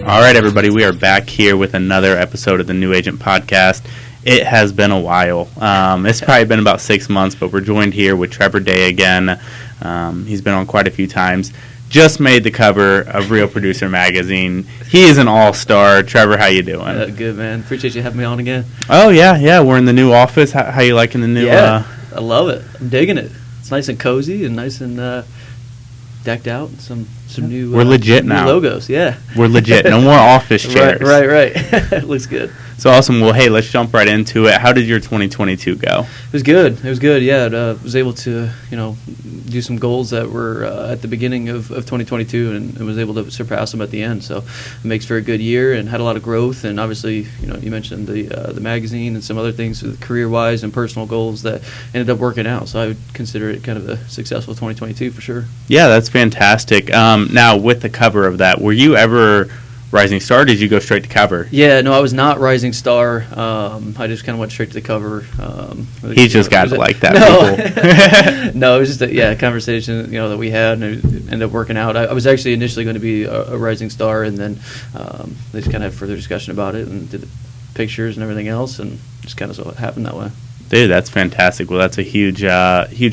All right, everybody, we are back here with another episode of the New Agent Podcast. It has been a while. It's probably been about 6 months, but we're joined here with Trevor Day again. He's been on quite a few times. Just made the cover of Real Producer Magazine. He is an all-star. Trevor, how you doing? Good, man. Appreciate you having me on again. Oh, yeah. We're in the new office. How you liking the new... I love it. I'm digging it. It's nice and cozy and nice and decked out. Some new... We're legit new now. Logos, yeah. We're legit. No more office chairs. Right. It looks good. So awesome. Well, hey, let's jump right into it. How did your 2022 go? It was good. Yeah, I was able to, do some goals that were at the beginning of 2022 and was able to surpass them at the end. So it makes for a good year and had a lot of growth. And obviously, you mentioned the magazine and some other things career-wise and personal goals that ended up working out. So I would consider it kind of a successful 2022 for sure. Yeah, that's fantastic. Now, with the cover of that, were you ever Rising Star, or did you go straight to cover? Yeah, no, I was not Rising Star. I just kind of went straight to the cover. He's just got to like that. No. No, it was just a conversation that we had, and it ended up working out. I was actually initially going to be a Rising Star, and then they just kind of had further discussion about it and did the pictures and everything else, and just kind of so it happened that way. Dude, that's fantastic. Well, that's a huge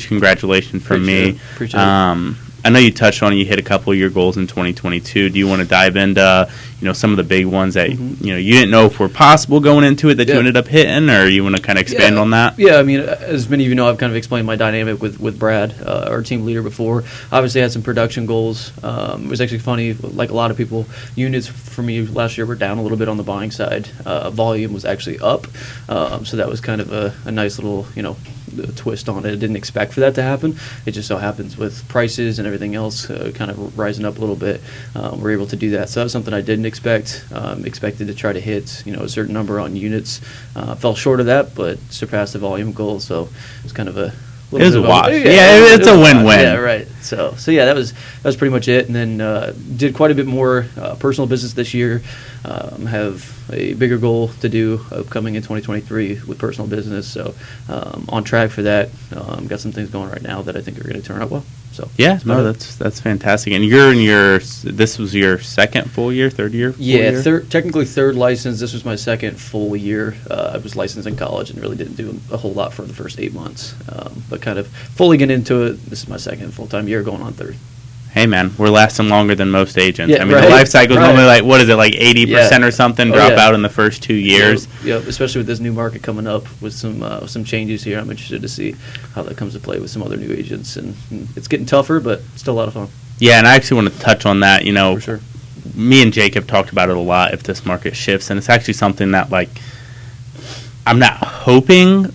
congratulations from me. Appreciate it. I know you touched on it. You hit a couple of your goals in 2022. Do you want to dive into some of the big ones that you didn't know if were possible going into it that you ended up hitting, or you want to kind of expand on that? Yeah, I mean, as many of you know, I've kind of explained my dynamic with Brad, our team leader, before. Obviously, I had some production goals. It was actually funny, like a lot of people, units for me last year were down a little bit on the buying side. Volume was actually up, so that was kind of a nice little twist on it. I didn't expect for that to happen. It just so happens with prices and everything else kind of rising up a little bit, we're able to do that. So that was something I didn't expect. Expected to try to hit a certain number on units. Fell short of that, but surpassed the volume goal. So it's kind of a little bit of a wash. It's a win-win. Yeah, right. So yeah, that was pretty much it. And then did quite a bit more personal business this year. Have a bigger goal to do upcoming in 2023 with personal business. So on track for that. Got some things going right now that I think are going to turn out well. So yeah, that's fantastic. And this was your second full year, third year? Yeah, technically third license. This was my second full year. I was licensed in college and really didn't do a whole lot for the first 8 months. But kind of fully getting into it, this is my second full-time year going on third. Hey, man, we're lasting longer than most agents. Yeah, I mean, the life cycle is normally like 80% or something drop out in the first 2 years. Yep, especially with this new market coming up with some changes here. I'm interested to see how that comes to play with some other new agents. And it's getting tougher, but still a lot of fun. Yeah, and I actually want to touch on that. For sure. Me and Jake have talked about it a lot if this market shifts, and it's actually something that, I'm not hoping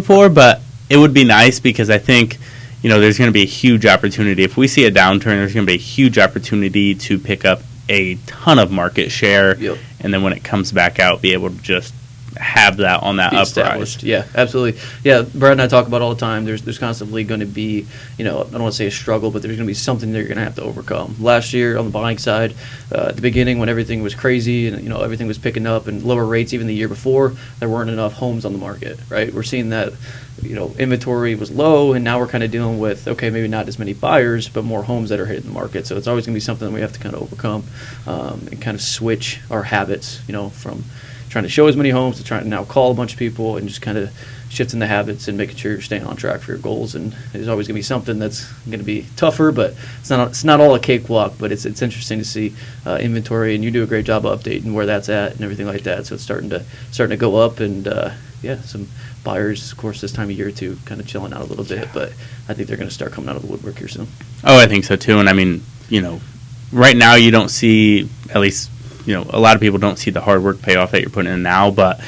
for, but it would be nice because I think – there's going to be a huge opportunity. If we see a downturn, there's going to be a huge opportunity to pick up a ton of market share, and then when it comes back out, be able to just have that on that uprise. Yeah, absolutely. Yeah, Brad and I talk about all the time. There's constantly going to be, I don't want to say a struggle, but there's going to be something that you're going to have to overcome. Last year on the buying side, at the beginning when everything was crazy and everything was picking up and lower rates, even the year before, there weren't enough homes on the market. Right, we're seeing that. Inventory was low, and now we're kind of dealing with, maybe not as many buyers, but more homes that are hitting the market. So it's always going to be something that we have to kind of overcome and kind of switch our habits, from trying to show as many homes to trying to now call a bunch of people and just kind of shifting the habits and making sure you're staying on track for your goals. And there's always going to be something that's going to be tougher, but it's not all a cakewalk. But it's interesting to see inventory, and you do a great job of updating where that's at and everything like that. So it's starting to go up, and some buyers, of course, this time of year too, kind of chilling out a little bit, but I think they're going to start coming out of the woodwork here soon. Oh, I think so too. And I mean, right now you don't see, at least, a lot of people don't see the hard work payoff that you're putting in now, but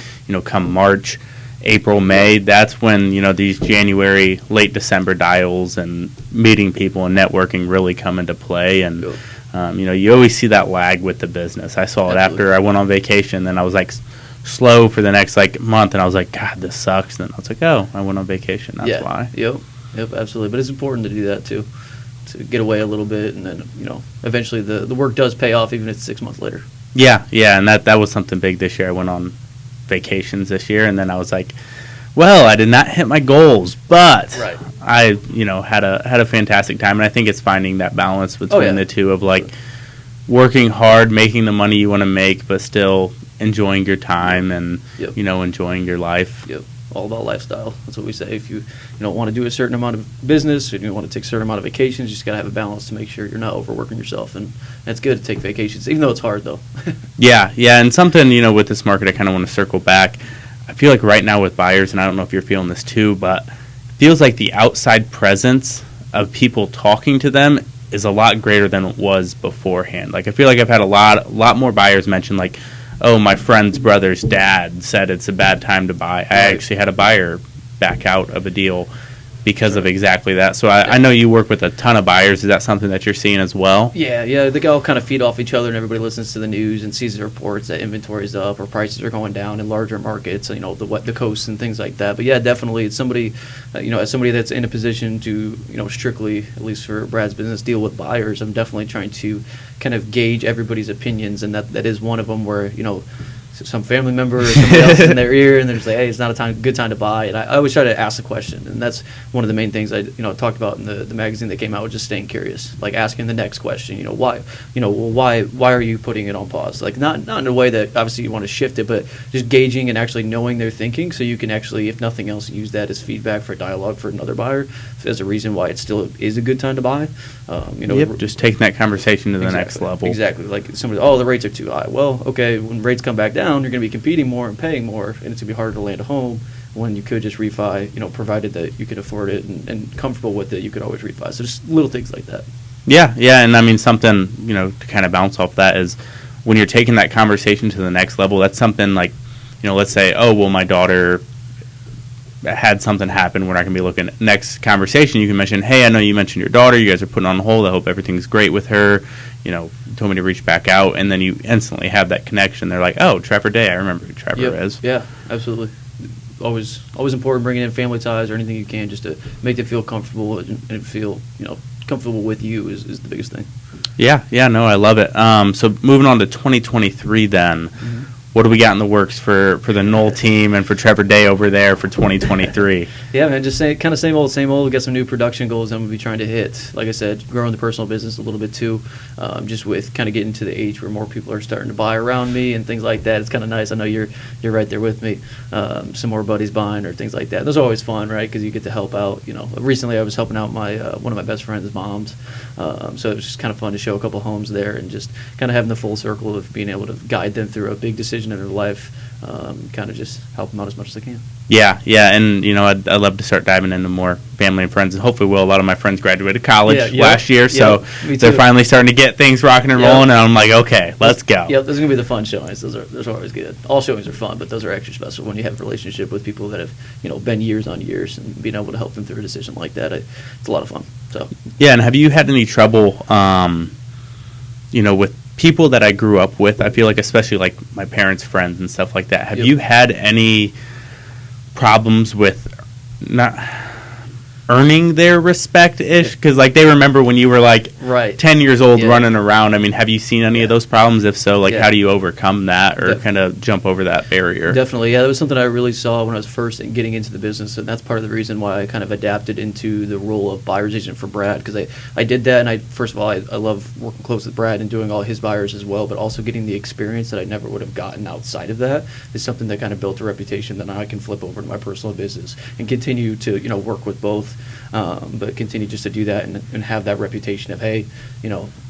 come March, April, May, that's when these January, late December dials and meeting people and networking really come into play. And you always see that lag with the business. I saw it after I went on vacation, then I was slow for the next month, and I was like, God, this sucks. And then I was like, oh, I went on vacation. That's why. Yep, absolutely. But it's important to do that too, to get away a little bit, and then eventually the work does pay off, even if it's 6 months later. Yeah, and that was something big this year. I went on vacations this year, and then I was like, well, I did not hit my goals, but I had a fantastic time, and I think it's finding that balance between the two of working hard, making the money you want to make, but still enjoying your time and Yep. enjoying your life. Yep. All about lifestyle. That's what we say. If you don't want to do a certain amount of business, or you want to take a certain amount of vacations, you just got to have a balance to make sure you're not overworking yourself. And it's good to take vacations, even though it's hard, though. Yeah, and something, with this market, I kind of want to circle back. I feel like right now with buyers, and I don't know if you're feeling this too, but it feels like the outside presence of people talking to them is a lot greater than it was beforehand. Like, I feel like I've had a lot more buyers mention, like, oh, my friend's brother's dad said it's a bad time to buy. I actually had a buyer back out of a deal because of exactly that. So I know you work with a ton of buyers. Is that something that you're seeing as well? Yeah. They all kind of feed off each other, and everybody listens to the news and sees the reports that inventory's up or prices are going down in larger markets, the coasts and things like that. But yeah, definitely, it's somebody, as somebody that's in a position to, strictly, at least for Brad's business, deal with buyers. I'm definitely trying to kind of gauge everybody's opinions, and that is one of them where, some family member or somebody else in their ear, and they're just like, hey, it's not good time to buy. And I always try to ask the question, and that's one of the main things I talked about in the magazine that came out, was just staying curious, like asking the next question. Why are you putting it on pause? Like not in a way that obviously you want to shift it, but just gauging and actually knowing their thinking, so you can actually, if nothing else, use that as feedback for dialogue for another buyer as a reason why it still is a good time to buy. Just taking that conversation to the next level. Exactly. Like somebody, the rates are too high. Well, okay, when rates come back down, you're going to be competing more and paying more, and it's going to be harder to land a home when you could just refi, provided that you could afford it and comfortable with it, you could always refi. So just little things like that. Yeah, and I mean, something, to kind of bounce off that is when you're taking that conversation to the next level, that's something like, let's say, oh, well, my daughter had something happen, we're not going to be looking at next conversation. You can mention, hey, I know you mentioned your daughter, you guys are putting on hold, I hope everything's great with her, told me to reach back out, and then you instantly have that connection. They're like, oh, Trevor Day, I remember who Trevor is. Yeah, absolutely. Always important bringing in family ties or anything you can, just to make them feel comfortable and feel comfortable with you is the biggest thing. Yeah, no, I love it. So moving on to 2023 then. Mm-hmm. What do we got in the works for the Knoll team and for Trevor Day over there for 2023? Yeah, man, just kind of same old. We got some new production goals I'm going to be trying to hit. Like I said, growing the personal business a little bit too, just with kind of getting to the age where more people are starting to buy around me and things like that. It's kind of nice. I know you're right there with me. Some more buddies buying or things like that. Those are always fun, right? Because you get to help out. Recently I was helping out my one of my best friends' moms, so it was just kind of fun to show a couple homes there and just kind of having the full circle of being able to guide them through a big decision in their life, kind of just help them out as much as I can. Yeah, and I'd love to start diving into more family and friends, and hopefully will. A lot of my friends graduated college last year, so they're finally starting to get things rocking and rolling, and I'm like, okay, let's go. Yep, those are going to be the fun showings. Those are always good. All showings are fun, but those are extra special when you have a relationship with people that have been years on years, and being able to help them through a decision like that, it's a lot of fun. So yeah, and have you had any trouble, with people that I grew up with? I feel like, especially like my parents' friends and stuff like that. Have you had any problems with not earning their respect-ish? Because like they remember when you were like 10 years old running around. I mean, have you seen any of those problems? If so, like how do you overcome that or kind of jump over that barrier? Definitely, yeah. That was something I really saw when I was first getting into the business, and that's part of the reason why I kind of adapted into the role of buyer's agent for Brad, because I did that, and first of all, I love working close with Brad and doing all his buyers as well, but also getting the experience that I never would have gotten outside of that is something that kind of built a reputation that now I can flip over to my personal business and continue to work with both. But continue just to do that and have that reputation of, hey,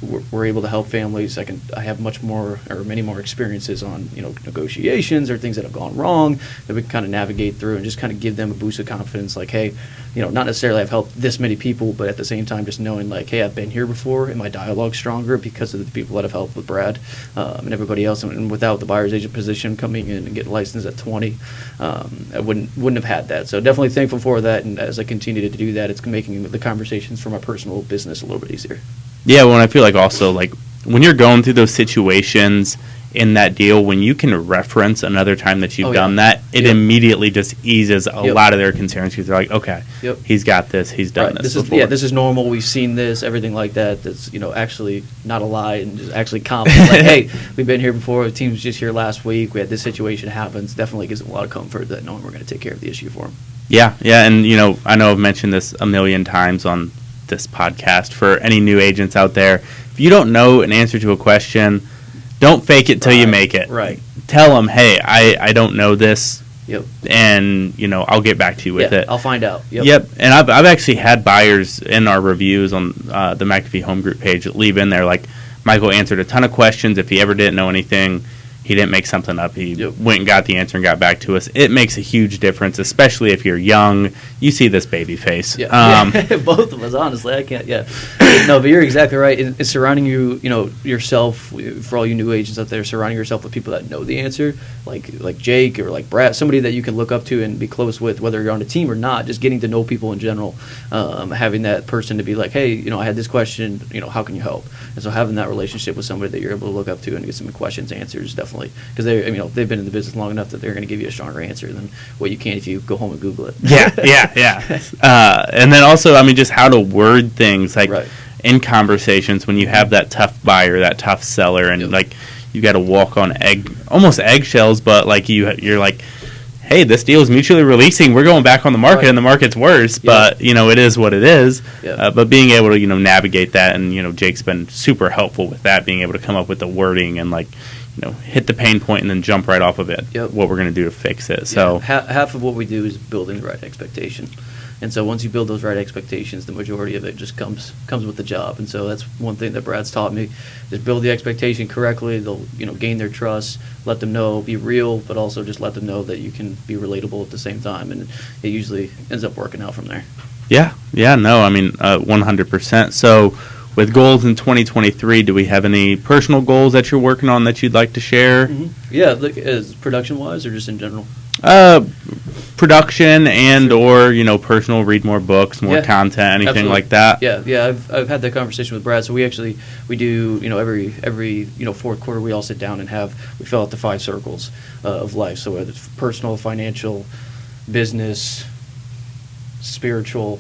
we're able to help families. I have many more experiences on negotiations or things that have gone wrong that we can kind of navigate through and just kind of give them a boost of confidence. Like, hey, not necessarily I've helped this many people, but at the same time just knowing like, hey, I've been here before and my dialogue's stronger because of the people that have helped with Brad and everybody else. And without the buyer's agent position coming in and getting licensed at 20, I wouldn't have had that. So definitely thankful for that. And as I continue to do that, it's making the conversations for my personal business a little bit easier. Yeah, well, I feel like also like when you're going through those situations in that deal, when you can reference another time that you've done that, it immediately just eases a lot of their concerns because they're like, okay, he's got this, he's done this before. This is normal, we've seen this, everything like that. That's actually not a lie and just actually common. Like, hey, we've been here before, the team was just here last week, we had this situation happens. Definitely gives them a lot of comfort that knowing we're going to take care of the issue for them. Yeah, and I know I've mentioned this a million times on this podcast for any new agents out there. If you don't know an answer to a question, don't fake it till you make it. Right. Tell them, hey, I don't know this. Yep. And, I'll get back to you with it. I'll find out. Yep. And I've actually had buyers in our reviews on the McAfee Home Group page leave in there, like, Michael answered a ton of questions. If he ever didn't know anything, he didn't make something up. He went and got the answer and got back to us. It makes a huge difference, especially if you're young. You see this baby face. Yeah. Both of us, honestly. I can't, No, but you're exactly right. It's surrounding yourself, for all you new agents out there, surrounding yourself with people that know the answer, like Jake or like Brad, somebody that you can look up to and be close with, whether you're on a team or not, just getting to know people in general, having that person to be like, hey, I had this question, how can you help? And so having that relationship with somebody that you're able to look up to and get some questions answered is definitely, because they've been in the business long enough that they're going to give you a stronger answer than what you can if you go home and Google it. Yeah. And then also, just how to word things, like in conversations when you have that tough buyer, that tough seller, and like you got to walk on almost eggshells, but like you're like, hey, this deal is mutually releasing. We're going back on the market, and the market's worse. But it is what it is. But being able to navigate that, and Jake's been super helpful with that, being able to come up with the wording and like hit the pain point and then jump right off of it. What we're going to do to fix it. So half of what we do is building the right expectation. And so once you build those right expectations, the majority of it just comes with the job. And so that's one thing that Brad's taught me: just build the expectation correctly. They'll gain their trust, let them know, be real, but also just let them know that you can be relatable at the same time. And it usually ends up working out from there. 100%. So with goals in 2023, do we have any personal goals that you're working on that you'd like to share? Yeah, like as production-wise or just in general? Production and or personal, read more books, more content, anything like that. I've had that conversation with Brad. So we do every fourth quarter we all sit down and we fill out the 5 circles of life. So whether it's personal, financial, business, spiritual,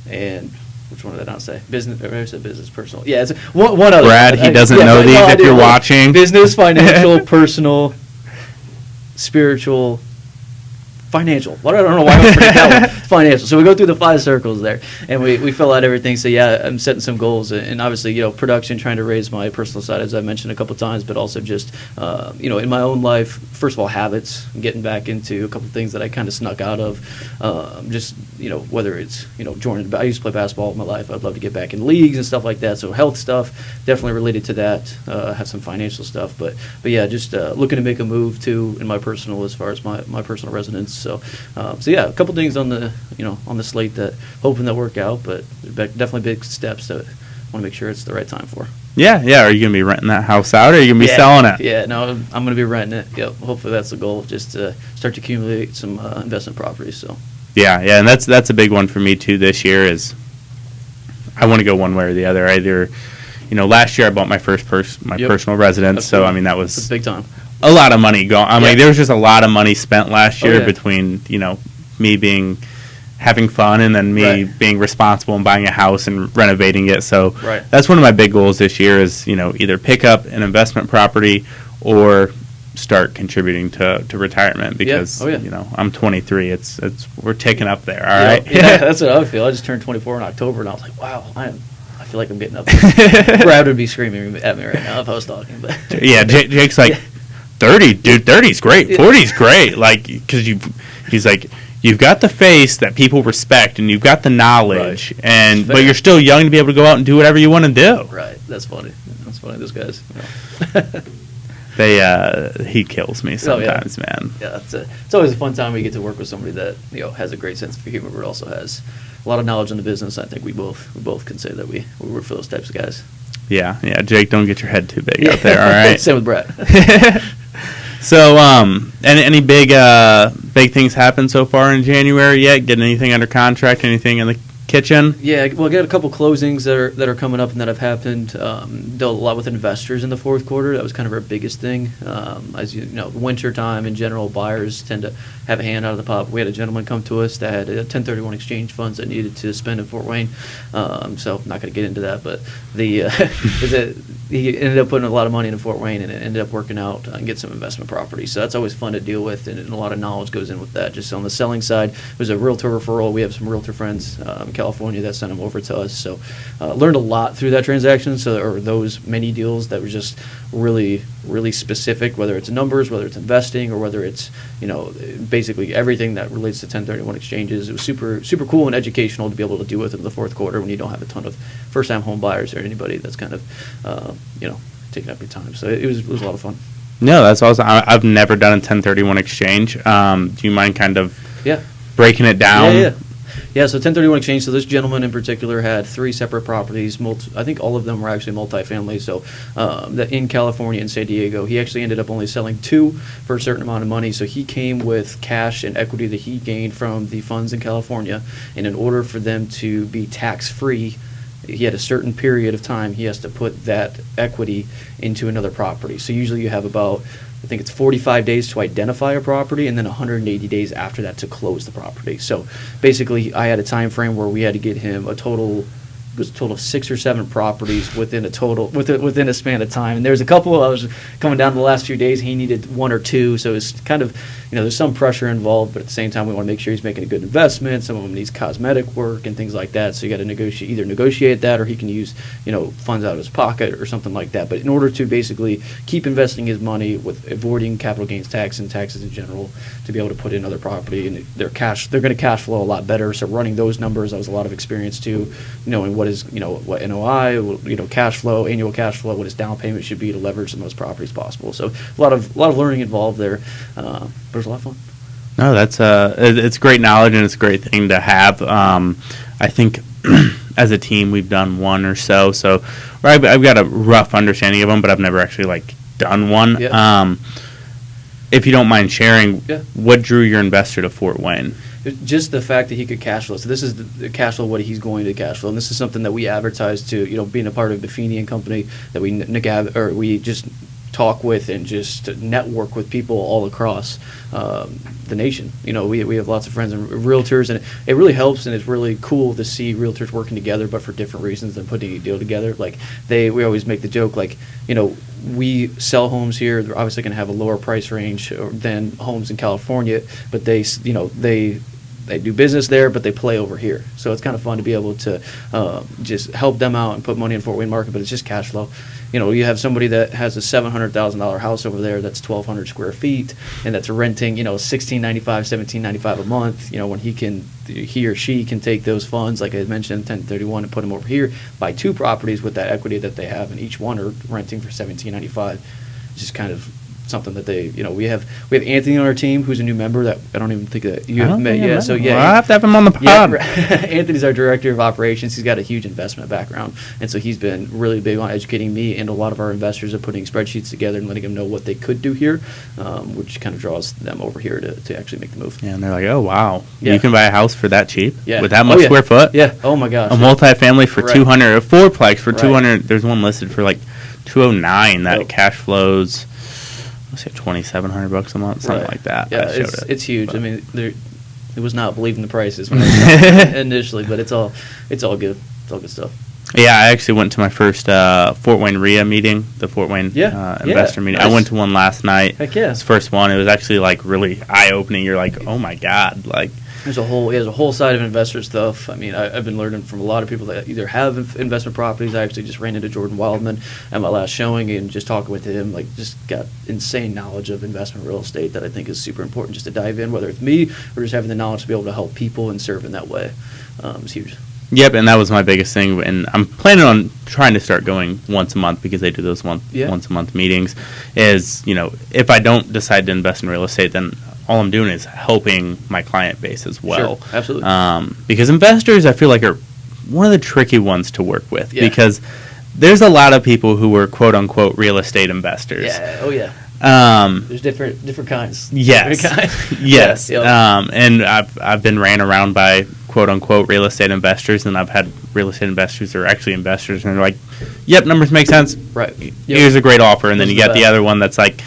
and which one did I not say? Business. Or I said business, personal. Yeah, it's one other. Brad, he doesn't know these. If you're watching, business, financial, personal, spiritual, financial. I don't know why I forget that one. Financial. So we go through the 5 circles there, and we fill out everything. So I'm setting some goals, and obviously production, trying to raise my personal side, as I mentioned a couple times, but also just in my own life. First of all, habits, getting back into a couple things that I kind of snuck out of. Just whether it's joining. I used to play basketball all my life. I'd love to get back in leagues and stuff like that. So health stuff definitely related to that. Have some financial stuff, but yeah, just looking to make a move too in my personal, as far as my personal residence. So yeah, a couple things on the slate that hoping that work out, but definitely big steps that I want to make sure it's the right time for. Yeah. Are you gonna be renting that house out, or are you gonna be selling it? Yeah, no, I'm gonna be renting it. Yep. Hopefully that's the goal, just to start to accumulate some investment properties. So. Yeah, and that's a big one for me too this year. Is I want to go one way or the other. Either, last year I bought my first personal residence, so that was big time. A lot of money gone. There was just a lot of money spent last year between me having fun and then me being responsible and buying a house and renovating it. So that's one of my big goals this year is either pick up an investment property or start contributing to retirement, because I'm 23. It's we're ticking up there. All right. Yeah, that's what I feel. I just turned 24 in October, and I was like, wow, I feel like I'm getting up there. Brad would be screaming at me right now if I was talking. But yeah, Jake's like. 30, dude, 30's great. 40's great. Like, because he's like, you've got the face that people respect, and you've got the knowledge, but you're still young to be able to go out and do whatever you want to do. Right. That's funny. Those guys. He kills me sometimes, man. Yeah, it's always a fun time when you get to work with somebody that has a great sense of humor, but also has a lot of knowledge in the business. I think we both can say that we work for those types of guys. Yeah. Jake, don't get your head too big out there. All right. Same with Brad. So, any big things happen so far in January yet? Getting anything under contract? Anything in the kitchen? Yeah, well, I got a couple closings that are coming up and that have happened. Dealt a lot with investors in the fourth quarter. That was kind of our biggest thing. As you know, winter time in general, buyers tend to have a hand out of the pot. We had a gentleman come to us that had 1031 exchange funds that needed to spend in Fort Wayne. So I'm not going to get into that, but he ended up putting a lot of money into Fort Wayne, and it ended up working out and get some investment property. So that's always fun to deal with, and a lot of knowledge goes in with that. Just on the selling side, there's a realtor referral. We have some realtor friends, California that sent them over to us. So learned a lot through that transaction. Or those many deals that were just really, really specific, whether it's numbers, whether it's investing, or whether it's, basically everything that relates to 1031 exchanges. It was super, super cool and educational to be able to do with in the fourth quarter when you don't have a ton of first-time home buyers or anybody that's kind of, taking up your time. So it was a lot of fun. No, that's awesome. I've never done a 1031 exchange. Do you mind kind of breaking it down? Yeah, so 1031 exchange, so this gentleman in particular had 3 separate properties. I think all of them were actually multifamily. So in California and San Diego, he actually ended up only selling 2 for a certain amount of money. So he came with cash and equity that he gained from the funds in California. And in order for them to be tax-free, he had a certain period of time he has to put that equity into another property. So usually you have about, I think it's 45 days to identify a property and then 180 days after that to close the property. So basically I had a time frame where we had to get him a total of 6 or 7 properties within a span of time. And there's a couple I was coming down the last few days, he needed 1 or 2, so it's kind of, there's some pressure involved, but at the same time we want to make sure he's making a good investment. Some of them needs cosmetic work and things like that, so you got to negotiate that, or he can use funds out of his pocket or something like that. But in order to basically keep investing his money with avoiding capital gains tax and taxes in general, to be able to put in other property, and they're going to cash flow a lot better. So running those numbers, that was a lot of experience too, knowing what is what NOI, cash flow, annual cash flow, what his down payment should be to leverage the most properties possible. So a lot of learning involved there, but it was a lot of fun. No, that's it's great knowledge, and it's a great thing to have. I think as a team we've done one or so I've got a rough understanding of them, but I've never actually done one. Yeah. If you don't mind sharing, what drew your investor to Fort Wayne? Just the fact that he could cash flow. So this is the cash flow, what he's going to cash flow, and this is something that we advertise to, being a part of Buffini and Company, that we just talk with and just network with people all across the nation. We have lots of friends and realtors, and it really helps, and it's really cool to see realtors working together, but for different reasons than putting a deal together. We always make the joke, we sell homes here. They're obviously going to have a lower price range than homes in California, but they do business there, but they play over here. So it's kind of fun to be able to just help them out and put money in Fort Wayne market, but it's just cash flow. You have somebody that has a $700,000 house over there that's 1,200 square feet, and that's renting, $1,695, $1,795 a month. When he or she can take those funds, like I mentioned, 1031, and put them over here, buy 2 properties with that equity that they have, and each one are renting for $1,795. It's just kind of something that they, we have Anthony on our team, who's a new member that I don't even think that you have met. Yeah, so well, I have to have him on the pod. Yeah, Anthony's our director of operations. He's got a huge investment background, and so he's been really big on educating me and a lot of our investors of putting spreadsheets together and letting them know what they could do here, which kind of draws them over here to actually make the move. Yeah, and they're like, oh wow, you can buy a house for that cheap, with that much square foot. Yeah. Oh my gosh. A multifamily for 200, a fourplex for 200. There's one listed for 209 that cash flows. Let's say $2,700 a month, something like that. Yeah, it's huge. But I mean, it was not believing the prices when I was initially, but it's all good. It's all good stuff. Yeah, I actually went to my first Fort Wayne RIA meeting, the Fort Wayne investor meeting. Nice. I went to one last night. Heck yeah! It's the first one. It was actually really eye opening. You're like, oh my god, There's a whole side of investor stuff. I mean, I've been learning from a lot of people that either have investment properties. I actually just ran into Jordan Wildman at my last showing, and just talking with him, just got insane knowledge of investment real estate that I think is super important just to dive in, whether it's me or just having the knowledge to be able to help people and serve in that way. It's huge. Yep, and that was my biggest thing, and I'm planning on trying to start going once a month because they do those once a month meetings. Is if I don't decide to invest in real estate, then all I'm doing is helping my client base as well. Sure, absolutely. Because investors, I feel like, are one of the tricky ones to work with because there's a lot of people who are quote unquote real estate investors. Yeah. Oh yeah. There's different kinds. Yes. Different kinds. Yes. And I've been ran around by quote unquote real estate investors, and I've had real estate investors that are actually investors, and they're like, "Yep, numbers make sense. Right. Here's a great offer," and then you got the other one that's like,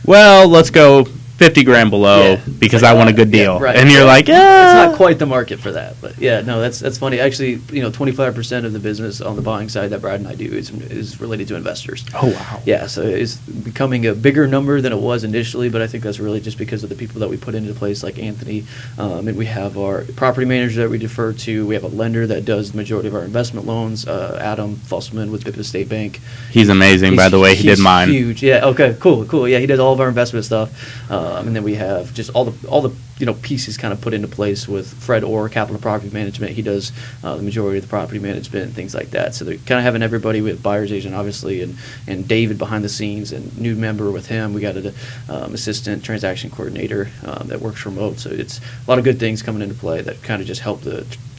"Well, let's go 50 grand below because I want a good deal. Right. And you're like, It's not quite the market for that. But, yeah, no, that's funny. Actually, 25% of the business on the buying side that Brad and I do is related to investors. Oh, wow. Yeah, so it's becoming a bigger number than it was initially, but I think that's really just because of the people that we put into place, like Anthony. And we have our property manager that we defer to. We have a lender that does the majority of our investment loans, Adam Fusselman with Bippa State Bank. He's amazing, by the way. He did mine. Huge. Yeah, okay, cool. Yeah, he does all of our investment stuff. And then we have just all the pieces kind of put into place with Fred Orr, Capital Property Management. He does the majority of the property management and things like that. So they're kind of having everybody with buyer's agent, obviously, and David behind the scenes, and new member with him. We got an assistant transaction coordinator that works remote. So it's a lot of good things coming into play that kind of just help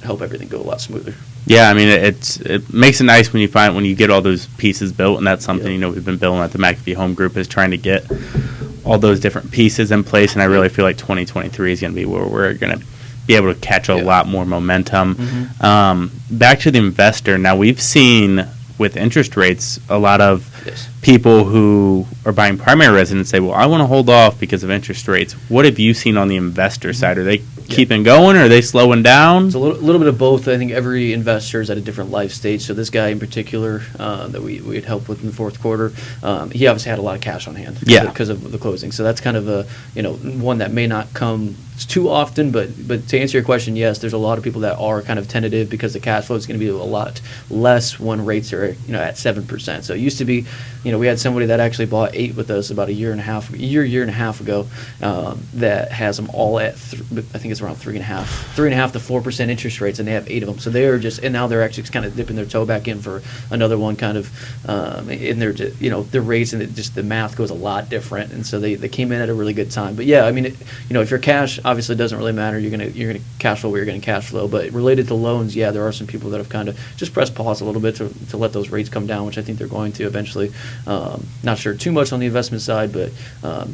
everything go a lot smoother. Yeah, I mean, it makes it nice when you get all those pieces built, and that's something we've been building at the McAfee Home Group, is trying to get all those different pieces in place, and I really feel like 2023 is going to be where we're going to be able to catch a lot more momentum. Mm-hmm. Back to the investor. Now, we've seen with interest rates a lot of people who are buying primary residence say, well, I want to hold off because of interest rates. What have you seen on the investor side? Are they keeping going, or are they slowing down? It's a little bit of both. I think every investor is at a different life stage. So this guy in particular that we had helped with in the fourth quarter, he obviously had a lot of cash on hand because of the closing. So that's kind of a one that may not come too often, but to answer your question, yes, there's a lot of people that are kind of tentative because the cash flow is going to be a lot less when rates are at 7%. So it used to be, we had somebody that actually bought 8 with us about a year and a half ago that has them all at I think it's around 3.5 to 4% interest rates, and they have 8 of them. So they are and now they're actually kind of dipping their toe back in for another one, kind of in their their rates, and the math goes a lot different, and so they came in at a really good time. But yeah, I mean, if your cash obviously doesn't really matter, you're gonna cash flow where you're gonna cash flow. But related to loans, yeah, there are some people that have kind of just pressed pause a little bit to let those rates come down, which I think they're going to eventually. Not sure too much on the investment side, but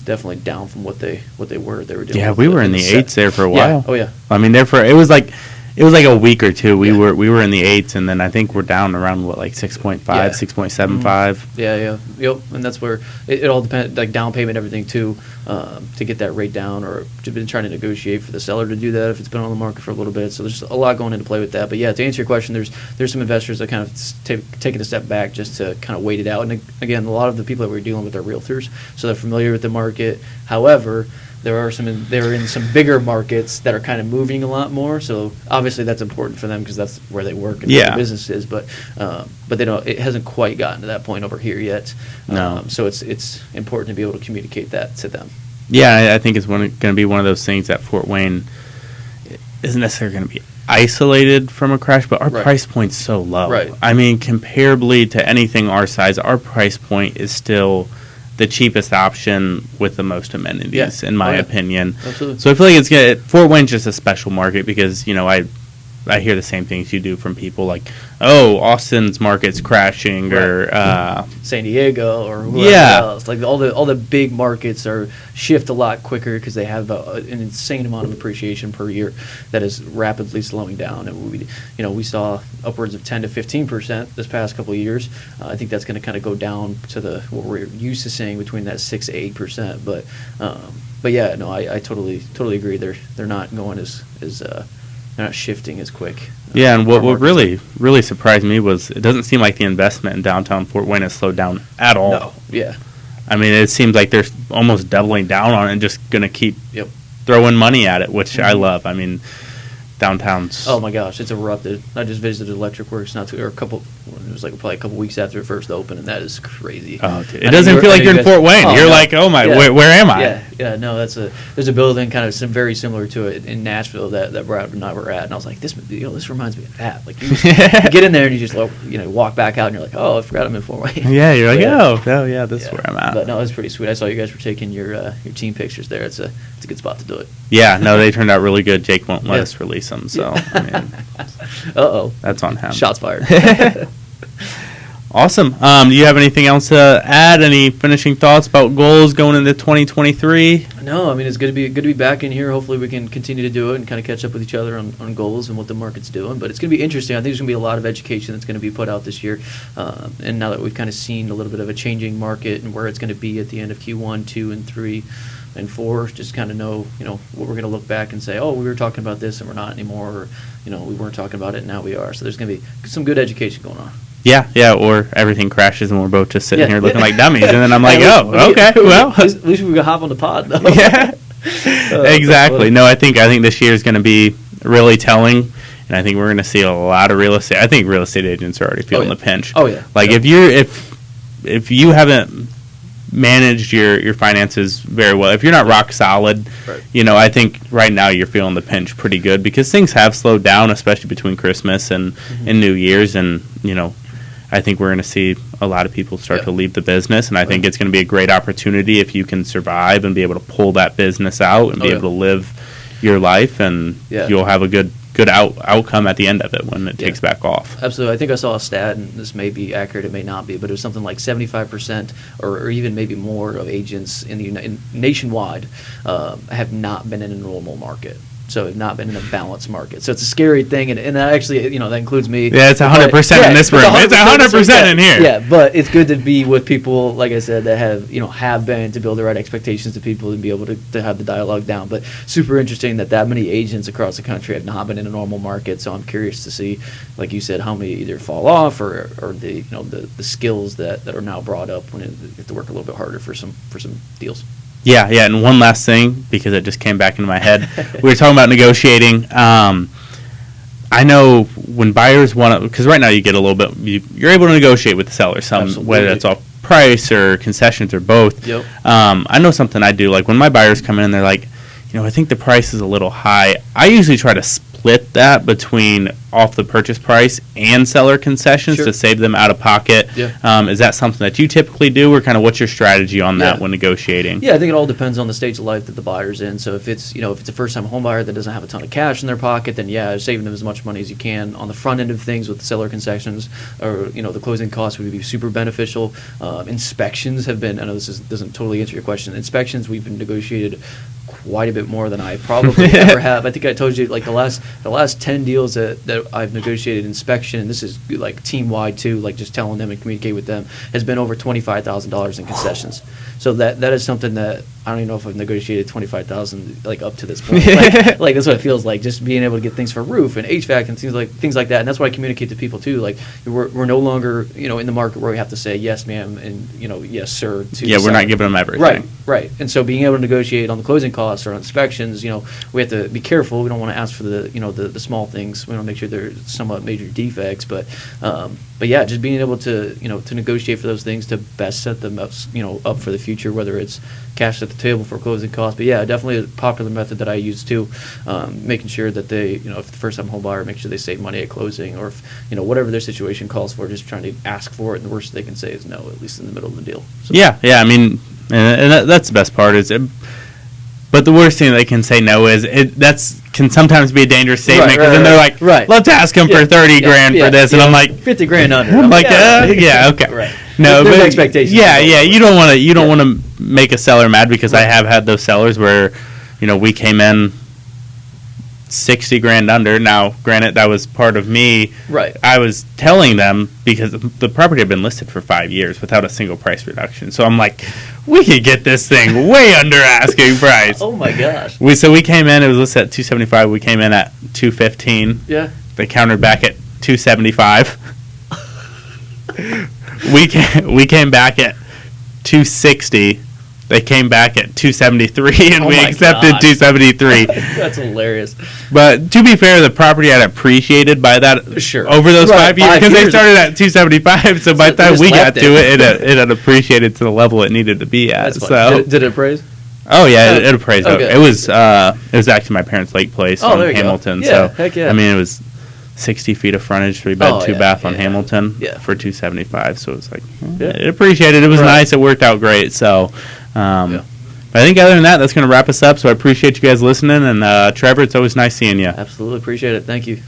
definitely down from what they were doing. Yeah, we were in the 8s there for a while. Yeah. Oh yeah. I mean, it was like a week or two. We were in the 8s, and then I think we're down around 6.5, 6.75. Yeah. Yep. And that's where it all depends, like down payment, everything too, to get that rate down, or you've been trying to negotiate for the seller to do that if it's been on the market for a little bit. So there's a lot going into play with that. But yeah, to answer your question, there's some investors that kind of taking a step back just to kind of wait it out. And again, a lot of the people that we're dealing with are realtors, so they're familiar with the market. However, they're in some bigger markets that are kind of moving a lot more. So obviously that's important for them because that's where they work and where their business is. But they don't. It hasn't quite gotten to that point over here yet. No. So it's important to be able to communicate that to them. Yeah, I think it's going to be one of those things that Fort Wayne isn't necessarily going to be isolated from a crash, but our price point's so low. Right. I mean, comparably to anything our size, our price point is still the cheapest option with the most amenities, in my opinion. Absolutely. So I feel like Fort Wayne's just a special market because, I hear the same things you do from people like, oh, Austin's market's crashing, or San Diego, or whoever else. Like all the big markets shift a lot quicker because they have an insane amount of appreciation per year that is rapidly slowing down. And we saw upwards of 10 to 15% this past couple of years. I think that's going to kind of go down to what we're used to seeing between that 6 to 8%. But yeah, no, I totally agree. They're not going as they're not shifting as quick. Yeah, and what really surprised me was it doesn't seem like the investment in downtown Fort Wayne has slowed down at all. No, yeah. I mean, it seems like they're almost doubling down on it and just going to keep throwing money at it, which I love. I mean, downtown's... Oh my gosh, it's erupted. I just visited Electric Works probably a couple weeks after it first opened, and that is crazy. Oh, dude. It doesn't feel like you're in Fort Wayne. You're like, oh my, where am I? Yeah, no, there's a building kind of very similar to it in Nashville that Brad and I were at, and I was like, this reminds me of that. Like, you get in there and you just walk back out, and you're like, oh, I forgot I'm in Fort Wayne. Yeah, you're like, this is where I'm at. But no, it's pretty sweet. I saw you guys were taking your team pictures there. It's a good spot to do it. Yeah, no, they turned out really good. Jake won't let us release them, so I mean, that's on him. Shots fired. Awesome. Do you have anything else to add? Any finishing thoughts about goals going into 2023? No, I mean, it's good to be back in here. Hopefully we can continue to do it and kind of catch up with each other on goals and what the market's doing. But it's going to be interesting. I think there's going to be a lot of education that's going to be put out this year. And now that we've kind of seen a little bit of a changing market and where it's going to be at the end of Q1, 2, and 3, and 4 just kind of know, what we're going to look back and say, oh, we were talking about this and we're not anymore, or, we weren't talking about it and now we are. So there's going to be some good education going on. Yeah, or everything crashes and we're both just sitting here looking like dummies, and then I'm like, oh, okay, well. At least we can hop on the pod, though. Yeah, exactly. No, I think this year is going to be really telling, and I think we're going to see a lot of real estate. I think real estate agents are already feeling the pinch. Oh, yeah. Like, if you haven't managed your finances very well, if you're not rock solid, right. I think right now you're feeling the pinch pretty good, because things have slowed down, especially between Christmas and New Year's, and I think we're going to see a lot of people start to leave the business, and I think it's going to be a great opportunity if you can survive and be able to pull that business out and be able to live your life, and you'll have a good outcome at the end of it when it takes back off. Absolutely. I think I saw a stat, and this may be accurate, it may not be, but it was something like 75% or even maybe more of agents nationwide have not been in a normal market. So have not been in a balanced market. So it's a scary thing, and that actually, that includes me. Yeah, it's 100% in this room. It's 100% in here. Yeah, but it's good to be with people, like I said, that have been, to build the right expectations to people and be able to have the dialogue down. But super interesting that many agents across the country have not been in a normal market. So I'm curious to see, like you said, how many either fall off or the skills that are now brought up when you have to work a little bit harder for some deals. Yeah, and one last thing, because it just came back into my head. We were talking about negotiating. I know when buyers want to, because right now you get a little bit, you're able to negotiate with the seller, whether it's off price or concessions or both. Yep. I know something I do, like when my buyers come in, they're like, I think the price is a little high. I usually try to split that between off the purchase price and seller concessions to save them out of pocket. Yeah. Is that something that you typically do, or kind of what's your strategy on that when negotiating? Yeah, I think it all depends on the stage of life that the buyer's in. So if it's a first-time home buyer that doesn't have a ton of cash in their pocket, then saving them as much money as you can on the front end of things with the seller concessions, or the closing costs would be super beneficial. Inspections have been, I know this doesn't totally answer your question. Inspections, we've been negotiated quite a bit more than I probably ever have. I think I told you, like, the last 10 deals that I've negotiated inspection, and this is like team wide too, like just telling them and communicate with them, has been over $25,000 in concessions. So that is something that I don't even know if I've negotiated $25,000 like up to this point. Like that's what it feels like, just being able to get things for roof and HVAC and things like that. And that's why I communicate to people too. Like we're no longer in the market where we have to say yes, ma'am, and yes, sir. We're not giving them everything. Right. And so being able to negotiate on the closing costs or on inspections, we have to be careful. We don't want to ask for the small things. We want to make sure they're somewhat major defects, but yeah, just being able to to negotiate for those things to best set them up up for the future, whether it's cash at the table for closing costs. But yeah, definitely a popular method that I use too, making sure that they if the first time home buyer, make sure they save money at closing, or if whatever their situation calls for, just trying to ask for it, and the worst they can say is no, at least in the middle of the deal. So. Yeah, I mean, and that's the best part is it. But the worst thing they can say no is can sometimes be a dangerous statement, because then they're like, let's ask them for $30,000 for this, and I'm like $50,000 under. I'm like, okay, right. No, there's but expectations. Yeah, you don't want to make a seller mad, because I have had those sellers where we came in $60,000 under. Now, granted, that was part of me. Right. I was telling them, because the property had been listed for 5 years without a single price reduction. So I'm like, we could get this thing way under asking price. Oh my gosh. We came in. It was listed at $275. We came in at $215. Yeah. They countered back at $275. we came back at $260. They came back at $273, and we accepted $273. That's hilarious. But to be fair, the property had appreciated by that over those 5 years, because they started at $275. So by the time we got to it had appreciated to the level it needed to be at. So did it appraise? Oh yeah, it appraised. Okay. It was actually my parents' lake place on Hamilton. Yeah, so heck yeah. I mean, it was 60 feet of frontage, 3-bed, 2-bath on Hamilton for $275. So it was like it appreciated. It was nice. It worked out great. So. But I think other than that, that's going to wrap us up. So I appreciate you guys listening. And Trevor, it's always nice seeing you. Absolutely. Appreciate it. Thank you.